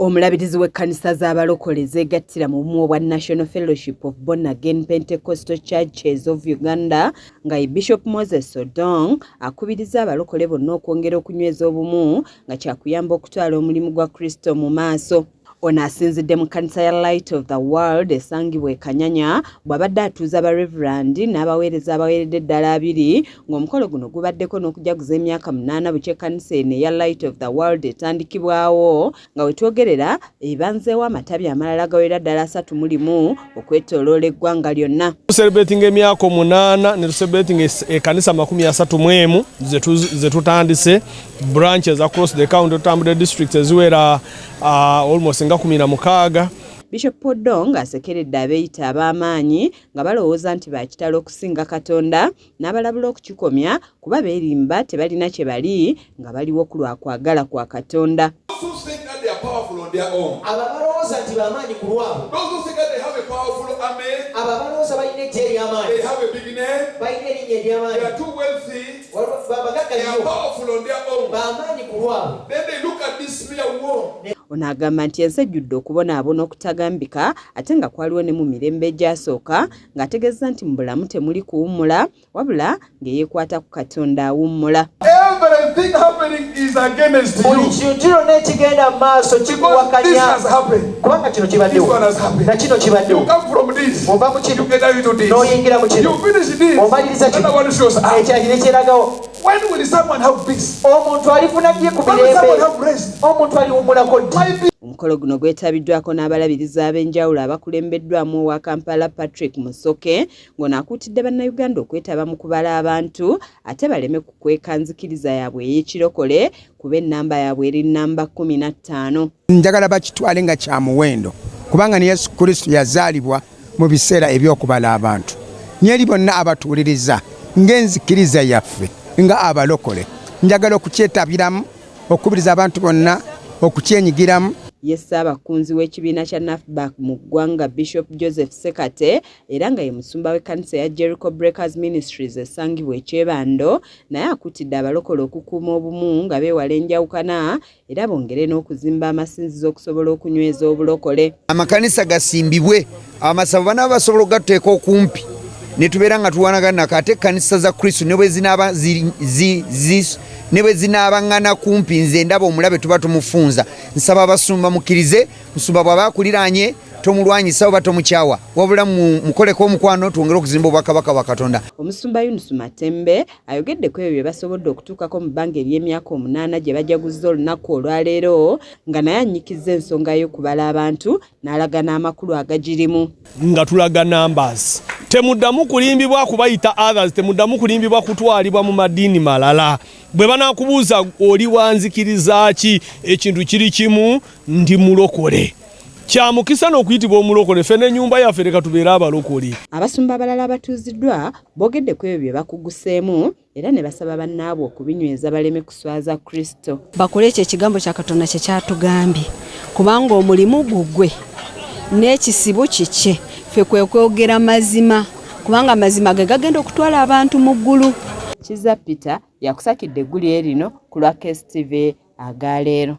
Omulabirizi w'ekkanisa z'abalokole zeegattira mu bumu obwa National Fellowship of Born Again Pentecostal Churches of Uganda nga ye Bishop Moses Odong akubiriza abalokole bonna okwongera okunyweza obumu nga kyakuyamba okutwala omulimu gwa Kristo mu maaso. Ono asinzidde mu kkanisa ya Light of the World esangibwa e Kanyanya bw'abadde atuuza aba Reverend n'abaweereza abaweredde ddala 2 ng'omukolo guno gubaddeko n'okujaguza emyaka 8 bukye ekkanisa eno eya Light of the World etandikibwawo nga wetwogerera ebanzeewo amatabi amalala gawera ddala 3 okwetooloola eggwanga lyonna. Celebrating emyaka 8 ne celebrating ekkanisa 31 ze tutandise branches across the county Tambudde district eziwera almost nga 16. Bishop Odong asekeredde abeeyita ab'amaanyi nga balowooza nti bakitalo okusinga Katonda n'abalabula okukikomya kuba beerimba tebalina kye bali nga baliwo ku lwakwagala kwa Katonda. Ababalowooza nti bamaanyi ku lwabo. Ababalowooza balina eggye ery'amaanyi. Balina erinnya ery'amaanyi. Bagagga nnyo. Bamaanyi ku lwabo. Ono agamba nti ensi ejjudde okubonaabona okutagambika ate nga kwaliwo ne mu mirembe egyasooka ng'ategeeza nti mu bulamu temuli kuwummula wabula ng'eyeekwata ku Katonda awummula. Buli kintu kyonna ekigenda mu maaso kikuwakanya kubanga kino kibaddewo na kino kibaddewo. Ova mu kino n'oyingira mu kino omaliriza kino ekiragiro ekiragawo. Omuntu alifuna ddi ku mirembe? Omuntu aliwummulako ddi? Omukolo guno gwetabiddwako n'abalabirizi ab'enjawulo abakulembeddwamu owa Kampala Patrick Musoke ng'ono akuutidde bannayuganda okwetaba mu kubala abantu ate baleme kukweka nzikiriza yaabwe ey'ekirokole kuba ennamba yaabwe eri nnamba 15. Njagala bakitwale nga kya muwendo kubanga ne Yesu Kristo yazaalibwa mu biseera eby'okubala abantu. Nyeri bonna abatuuliriza ng'enzikiriza yaffe nga abalokole njagala okukyetabiramu okubiriza abantu bonna okukyenyigiramu. Ye Ssaabakunzi w'ekibiina kya NAFBAC mu ggwanga Bishop Joseph Sekate era nga ye musumba w'ekkanisa ya Jericho Breakers Ministries esangibwa ekyebando naye akuutidde abalokole okukuuma obumu nga beewala enjawukana era bongere n'okuzimba amasinzizo okusobola okunyweza obulokole. Amakanisa gasimbibwe amasabo bana basobola okugateeka okumpi ne tubeera nga tuwanagana ate ekkanisa za Kristo ne bwe zinaabangana kumpi nze ndaba omulabe tuba tumufunza. Nsaba abasumba mukkirize musumba bw'aba akuliraanye tomulwanyisa oba tomukyawa wabula mukoleko omukwano twongere okuzimba obwakabaka bwa Katonda. Omusumba Yunus Matembe ayogedde ku ebyo bye basobodde okutuukako mu bbanga ery'emyaka 8 gye bajaguzza olunaku olwaleero nga naye annyikiza ensonga y'okubala abantu n'alaga n'amakulu agagirimu. Nga tulaga numbers. Temuddamu kulimbibwa kubayita others, temuddamu kulimbibwa kutwalibwa mu madiini malala. Bwe banaakubuuza oli wanzikiriza ki ekintu kiri kimu ndi mulokole. Kyamukisa n'okuyitibwa omulokole ffe n'ennyumba yaffe leka tubeere abalokole. Abasumba abalala abatuuziddwa boogedde ku ebyo bye bakuguseemu era ne basaba bannaabwe okubinyweza baleme kuswaza Kristo. Bakole ekyo ekigambo kya Katonda kye kyatugambye kubanga omulimu gugwe n'ekisibo kikye ffe kwe kwogera mazima kubanga amazima ge gagenda okutwala abantu mu ggulu. Kiza Peter yakusakidde eggulu erino ku lwa KSTV agaleero.